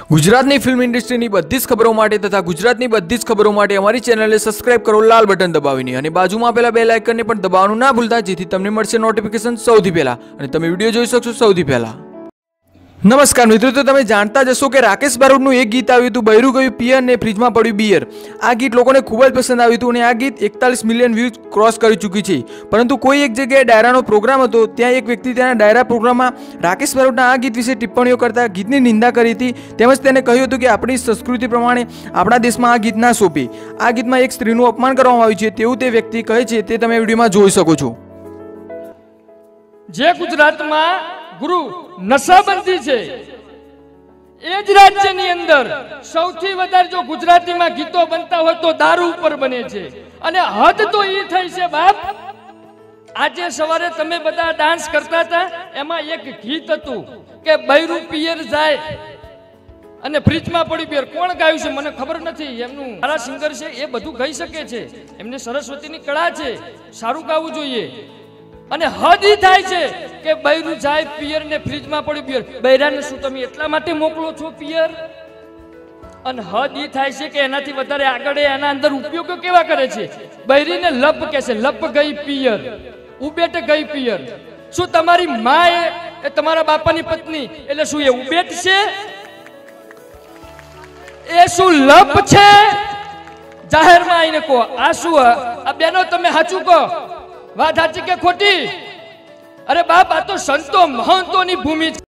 ગુજરાતની ફિલ્મ ઇન્ડસ્ટ્રીની બધી જ ખબરો માટે તથા ગુજરાતની બધી જ ખબરો માટે અમારી ચેનલને સબસ્ક્રાઇબ કરો લાલ બટન દબાવીને અને બાજુમાં આપેલા બેલ આઇકનને પણ દબાવવાનું ના ભૂલતા, જેથી તમને મળશે નોટિફિકેશન સૌથી પહેલા અને તમે વિડીયો જોઈ શકશો સૌથી પહેલા। નમસ્કાર મિત્રો, તો તમે જાણતા જ હશો કે રાકેશ બારોટનું એક ગીત આવ્યું હતું, બૈરું ગયું પિયર ને ફ્રીજમાં પડ્યું બિયર। આ ગીત લોકોને ખૂબ જ પસંદ આવ્યું હતું અને આ ગીત 41 મિલિયન વ્યૂઝ ક્રોસ કરી ચૂકી છે। પરંતુ કોઈ એક જગ્યાએ ડાયરાનો પ્રોગ્રામ હતો, ત્યાં એક વ્યક્તિ તેના ડાયરા પ્રોગ્રામમાં રાકેશ બારોટના આ ગીત વિશે ટિપ્પણીઓ કરતા ગીતની નિંદા કરી હતી, તેમજ તેને કહ્યું હતું કે આપણી સંસ્કૃતિ પ્રમાણે આપણા દેશમાં આ ગીત ના સોંપે। આ ગીતમાં એક સ્ત્રીનું અપમાન કરવામાં આવ્યું છે તેવું તે વ્યક્તિ કહે છે, તે તમે વિડીયોમાં જોઈ શકો છો। જે ગુજરાતમાં ગુરુ નશાબંધી છે, એ જ રાજ્યની અંદર સૌથી વધારે જો ગુજરાતીમાં ગીતો બનતા હોય તો દારૂ ઉપર બને છે અને હદ તો એ થઈ છે બાપ। આજે સવારે તમે બધા ડાન્સ કરતા હતા, એમાં એક ગીત હતું કે બૈરું પિયર જાય અને ફ્રીજમાં પડી બિયર। કોણ ગાયું છે મને ખબર નથી, એમનું સારા સિંગર છે, એ બધું ગાઈ શકે છે, એમને સરસ્વતીની કળા છે, સારું ગાવું જોઈએ। અને હદ ઈ થાય છે કે બૈરું જાય પિયર ને ફ્રીજમાં પડ્યું બિયર। બૈરાને શું તમે એટલા માટે મોકલો છો પિયર? અને હદ ઈ થાય છે કે એનાથી વધારે આગળ એના અંદર ઉપયોગો કેવા કરે છે। બૈરીને લપ કહે છે, લપ ગઈ પિયર, ઉબેટ ગઈ પિયર। શું તમારી માં એ તમારા બાપાની પત્ની એટલે શું એ ઉબેટ છે? એ શું લપ છે? જાહેરમાં આવીને કહો આ શું? આ બેનો તમે સાચું કહો, વાત સાચી કે ખોટી? અરે બાપ, આ તો સંતો મહંતોની ભૂમિ છે।